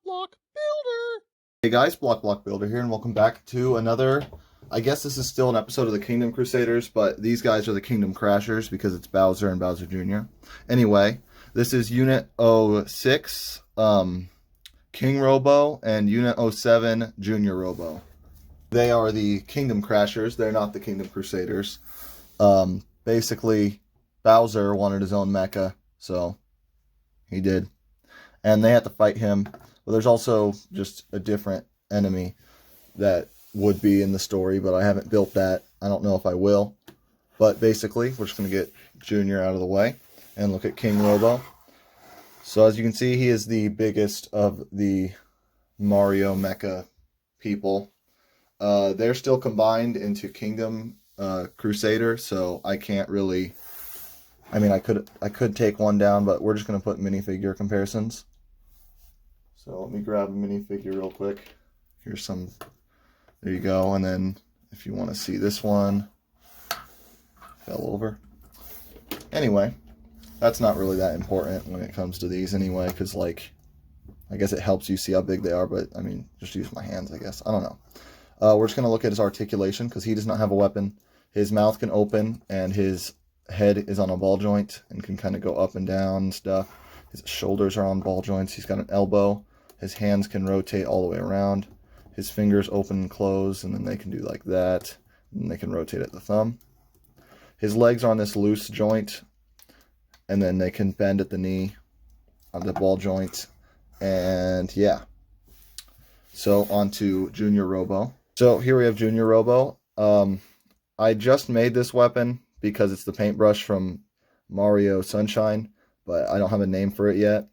Block Builder. Hey guys, Block Builder here, and welcome back to another, I guess this is still an episode of the Kingdom Crusaders, but these guys are the Kingdom Crashers because it's Bowser and Bowser Jr. Anyway, this is Unit 06, King Robo, and Unit 07, Junior Robo. They are the Kingdom Crashers, they're not the Kingdom Crusaders. Basically, Bowser wanted his own mecha, so he did. And they had to fight him. But there's also just a different enemy that would be in the story, but I haven't built that. I don't know if I will. But basically, we're just going to get Junior out of the way and look at King Robo. So as you can see, he is the biggest of the Mario mecha people. They're still combined into Kingdom Crusader, so I can't really... I mean, I could take one down, but we're just going to put minifigure comparisons. So let me grab a minifigure real quick. Here's some, there you go. And then if you want to see this one, fell over. Anyway, that's not really that important when it comes to these anyway, because like, I guess it helps you see how big they are, but I mean, just use my hands, I guess. I don't know. We're just going to look at his articulation because he does not have a weapon. His mouth can open and his head is on a ball joint and can kind of go up and down and stuff. His shoulders are on ball joints. He's got an elbow. His hands can rotate all the way around. His fingers open and close, and then they can do like that. And they can rotate at the thumb. His legs are on this loose joint, and then they can bend at the knee on the ball joint. And yeah. So on to Junior Robo. So here we have Junior Robo. I just made this weapon because it's the paintbrush from Mario Sunshine, but I don't have a name for it yet.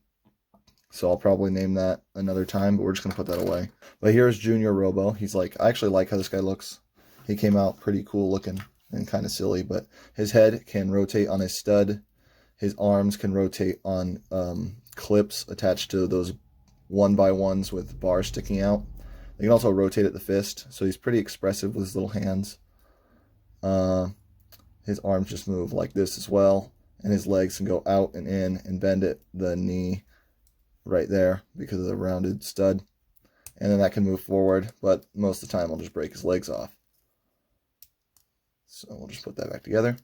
So I'll probably name that another time, but we're just going to put that away. But here's Junior Robo. He's like, I actually like how this guy looks. He came out pretty cool looking and kind of silly, but his head can rotate on his stud. His arms can rotate on clips attached to those 1x1s with bars sticking out. They can also rotate at the fist, so he's pretty expressive with his little hands. His arms just move like this as well, and his legs can go out and in and bend at the knee right there because of the rounded stud. And then that can move forward, but most of the time I'll just break his legs off. So we'll just put that back together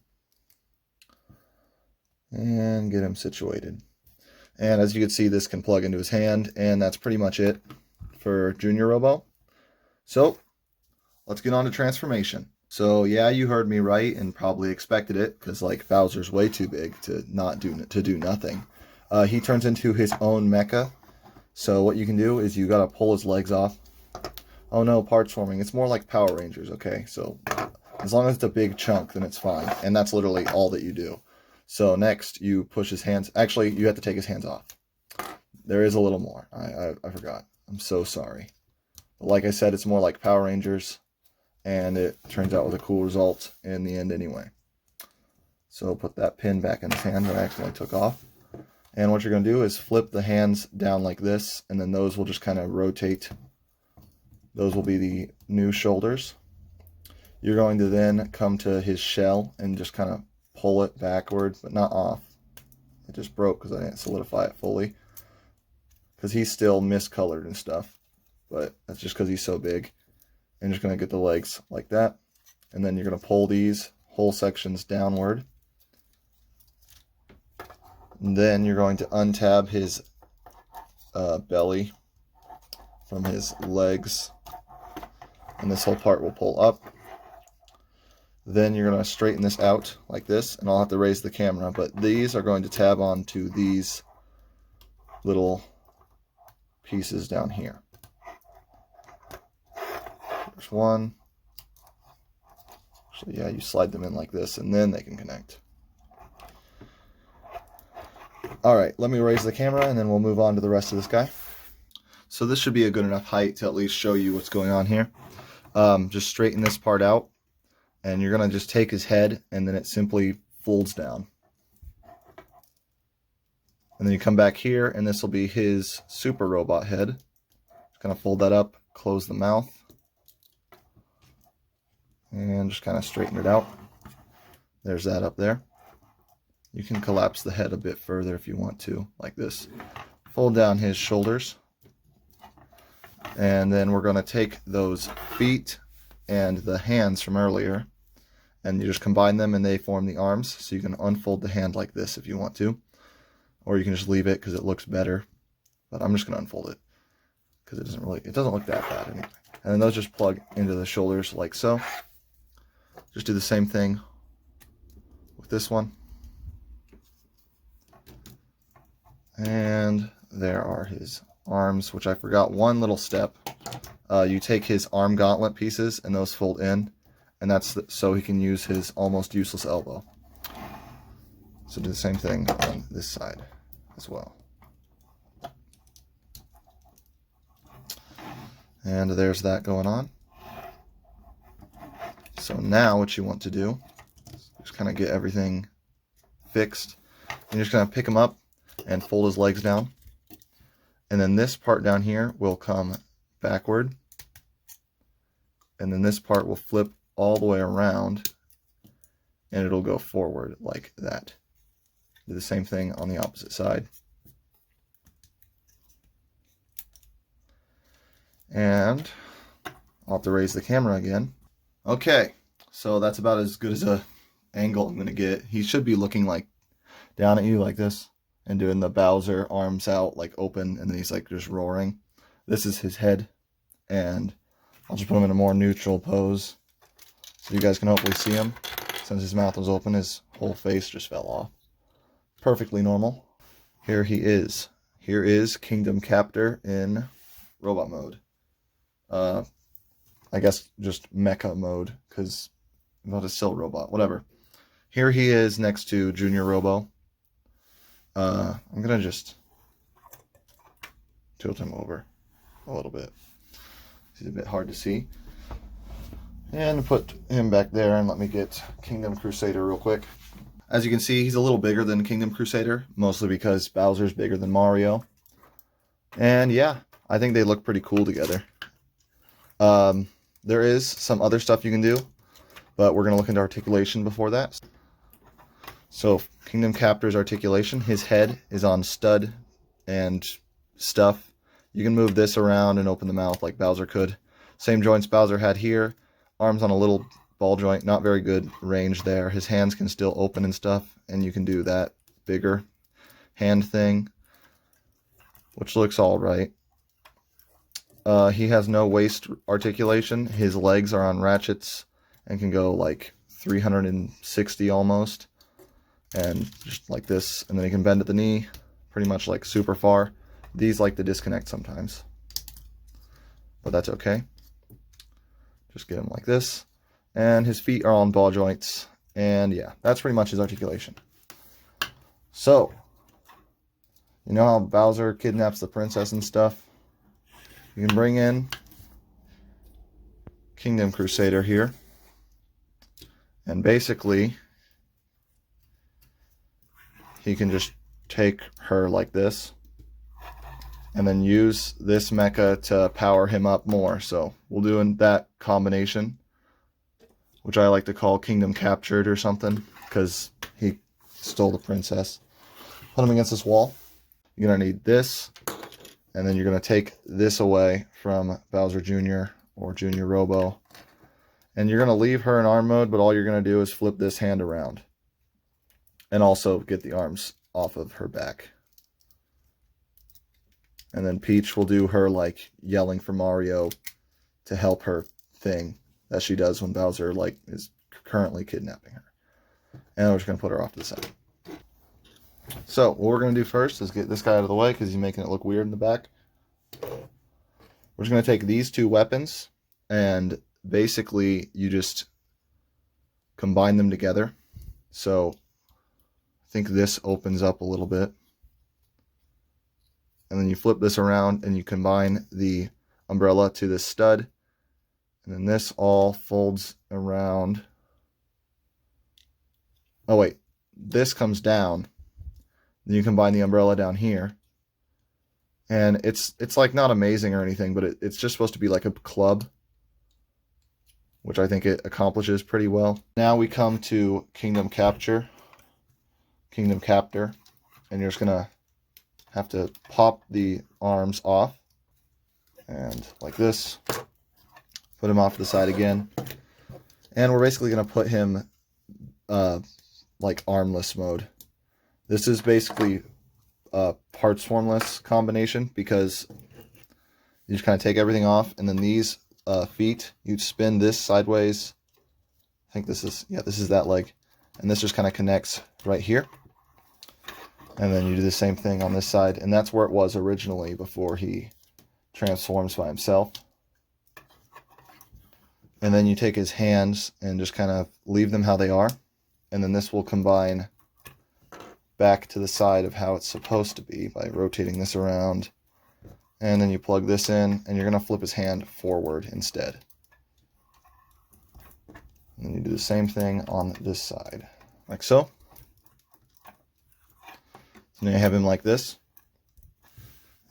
and get him situated. And as you can see, this can plug into his hand, and that's pretty much it for Junior Robo. So let's get on to transformation. So yeah, you heard me right and probably expected it, because like Bowser's way too big to do nothing. He turns into his own mecha. So what you can do is you gotta pull his legs off. Oh no, parts forming. It's more like Power Rangers, okay? So as long as it's a big chunk, then it's fine. And that's literally all that you do. So next, you push his hands. Actually, you have to take his hands off. There is a little more. I forgot. I'm so sorry. But like I said, it's more like Power Rangers. And it turns out with a cool result in the end anyway. So put that pin back in his hand that I accidentally took off. And what you're going to do is flip the hands down like this, and then those will just kind of rotate. Those will be the new shoulders. You're going to then come to his shell and just kind of pull it backward, but not off. It just broke because I didn't solidify it fully. Because he's still miscolored and stuff. But that's just because he's so big. And you're just going to get the legs like that. And then you're going to pull these whole sections downward. And then you're going to untab his belly from his legs. And this whole part will pull up. Then you're going to straighten this out like this. And I'll have to raise the camera. But these are going to tab onto these little pieces down here. There's one. So yeah, you slide them in like this, and then they can connect. Alright, let me raise the camera, and then we'll move on to the rest of this guy. So this should be a good enough height to at least show you what's going on here. Just straighten this part out, and you're going to just take his head, and then it simply folds down. And then you come back here, and this will be his super robot head. Just kind of fold that up, close the mouth. And just kind of straighten it out. There's that up there. You can collapse the head a bit further if you want to, like this. Fold down his shoulders. And then we're going to take those feet and the hands from earlier, and you just combine them and they form the arms. So you can unfold the hand like this if you want to, or you can just leave it because it looks better. But I'm just going to unfold it because it doesn't look that bad anyway. And then those just plug into the shoulders like so. Just do the same thing with this one. And there are his arms, which I forgot one little step. You take his arm gauntlet pieces and those fold in, and that's so he can use his almost useless elbow. So do the same thing on this side as well. And there's that going on. So now what you want to do is just kind of get everything fixed. You're just going to pick him up and fold his legs down. And then this part down here will come backward. And then this part will flip all the way around and it'll go forward like that. Do the same thing on the opposite side. And I'll have to raise the camera again. Okay, so that's about as good as a angle I'm going to get. He should be looking like down at you like this and doing the Bowser arms out like open, and then he's like just roaring. This is his head, and I'll just put him in a more neutral pose so you guys can hopefully see him. Since his mouth was open, his whole face just fell off. Perfectly normal. Here he is. Here is Kingdom Captor in robot mode. I guess just mecha mode, because not a still robot, whatever. Here he is next to Junior Robo. I'm gonna just tilt him over a little bit. He's a bit hard to see. And put him back there, and let me get Kingdom Crusader real quick. As you can see, he's a little bigger than Kingdom Crusader, mostly because Bowser's bigger than Mario. And yeah, I think they look pretty cool together. There is some other stuff you can do, but we're going to look into articulation before that. So, Kingdom Captor's articulation, his head is on stud and stuff. You can move this around and open the mouth like Bowser could. Same joints Bowser had here. Arms on a little ball joint, not very good range there. His hands can still open and stuff, and you can do that bigger hand thing, which looks all right. He has no waist articulation. His legs are on ratchets and can go like 360 almost, and just like this, and then he can bend at the knee pretty much like super far. These like to disconnect sometimes, but that's okay. Just get him like this, and his feet are on ball joints, and yeah, that's pretty much his articulation. So, you know how Bowser kidnaps the princess and stuff? You can bring in Kingdom Crusader here, and basically he can just take her like this and then use this mecha to power him up more. So we'll do that combination, which I like to call Kingdom Captured or something, because he stole the princess. Put him against this wall. You're going to need this, and then you're going to take this away from Bowser Jr. or Junior Robo. And you're going to leave her in arm mode, but all you're going to do is flip this hand around. And also get the arms off of her back. And then Peach will do her like yelling for Mario to help her thing that she does when Bowser like is currently kidnapping her. And we're just going to put her off to the side. So what we're going to do first is get this guy out of the way because he's making it look weird in the back. We're just going to take these two weapons and basically you just combine them together. So I think this opens up a little bit. And then you flip this around and you combine the umbrella to this stud. And then this all folds around. Oh wait, this comes down. Then you combine the umbrella down here. And it's like not amazing or anything, but it's just supposed to be like a club, which I think it accomplishes pretty well. Now we come to Kingdom Captor, and you're just gonna have to pop the arms off. and like this. Put him off to the side again. And we're basically going to put him like armless mode. This is basically a parts formless combination because you just kind of take everything off, and then these feet, you spin this sideways. I think this is, yeah, this is that leg. And this just kind of connects right here. And then you do the same thing on this side. And that's where it was originally before he transforms by himself. And then you take his hands and just kind of leave them how they are. And then this will combine back to the side of how it's supposed to be by rotating this around. And then you plug this in, and you're going to flip his hand forward instead. And then you do the same thing on this side, like so. So now you have him like this.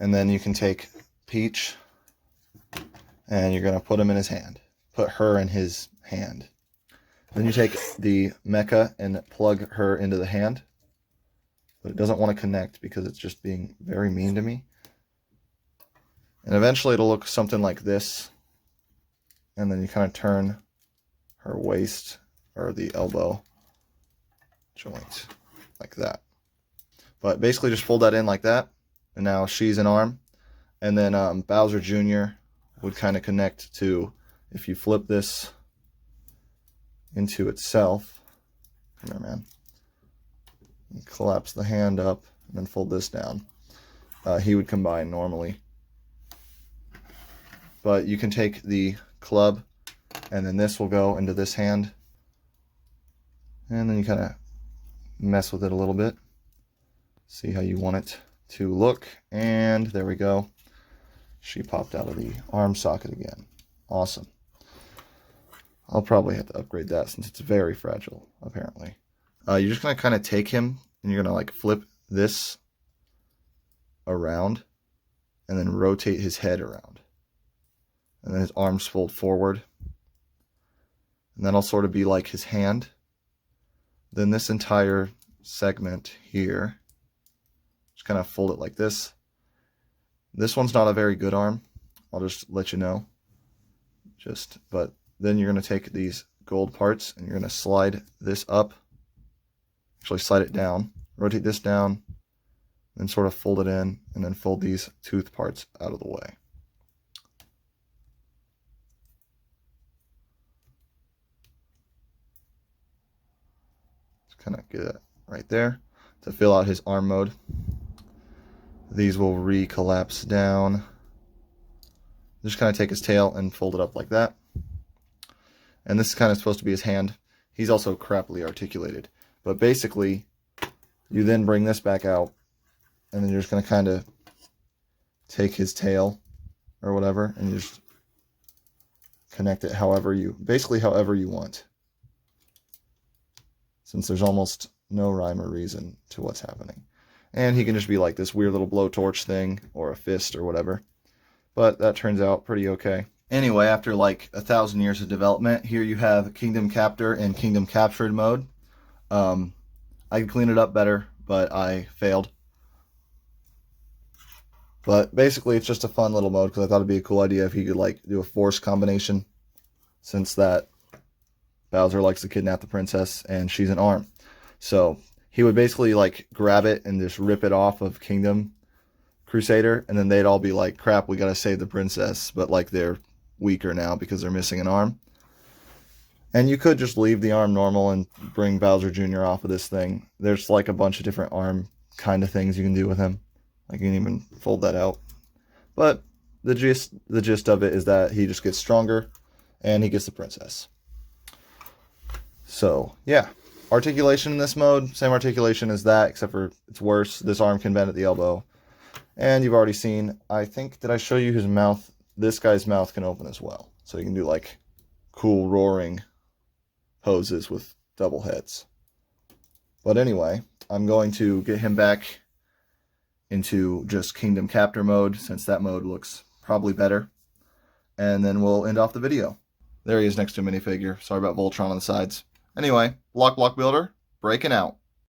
And then you can take Peach, and you're going to put him in his hand. Put her in his hand. Then you take the mecha and plug her into the hand. But it doesn't want to connect because it's just being very mean to me. And eventually it'll look something like this. And then you kind of turn her waist or the elbow joint like that. But basically just fold that in like that. And now she's an arm. And then Bowser Jr. would kind of connect to, if you flip this into itself. Come here, man. Collapse the hand up and then fold this down. He would combine normally. But you can take the club, and then this will go into this hand. And then you kind of mess with it a little bit. See how you want it to look. And there we go. She popped out of the arm socket again. Awesome. I'll probably have to upgrade that since it's very fragile, apparently. You're just going to kind of take him, and you're going to like flip this around, and then rotate his head around. And then his arms fold forward. And that'll sort of be like his hand. Then this entire segment here, just kind of fold it like this. This one's not a very good arm. I'll just let you know. But then you're going to take these gold parts and you're going to slide this up. Actually slide it down. Rotate this down. Then sort of fold it in. And then fold these tooth parts out of the way. Kind of get it right there to fill out his arm mode. These will re-collapse down. Just kind of take his tail and fold it up like that. And this is kind of supposed to be his hand. He's also crappily articulated. But basically, you then bring this back out, and then you're just going to kind of take his tail or whatever, and you just connect it however you want. Since there's almost no rhyme or reason to what's happening. And he can just be like this weird little blowtorch thing, or a fist or whatever. But that turns out pretty okay. Anyway, after like 1,000 years of development, here you have Kingdom Captor and Kingdom Captured mode. I could clean it up better, but I failed. But basically it's just a fun little mode, because I thought it'd be a cool idea if he could like do a force combination, since that Bowser likes to kidnap the princess, and she's an arm. So he would basically like grab it and just rip it off of Kingdom Crusader, and then they'd all be like, crap, we gotta save the princess. But like they're weaker now because they're missing an arm. And you could just leave the arm normal and bring Bowser Jr. off of this thing. There's like a bunch of different arm kind of things you can do with him. I can even fold that out. But the gist of it is that he just gets stronger, and he gets the princess. So, yeah. Articulation in this mode, same articulation as that, except for it's worse. This arm can bend at the elbow. And you've already seen, I think, did I show you his mouth? This guy's mouth can open as well. So you can do like cool roaring poses with double heads. But anyway, I'm going to get him back into just Kingdom Captor mode, since that mode looks probably better. And then we'll end off the video. There he is next to a minifigure. Sorry about Voltron on the sides. Anyway, Block Builder, breaking out.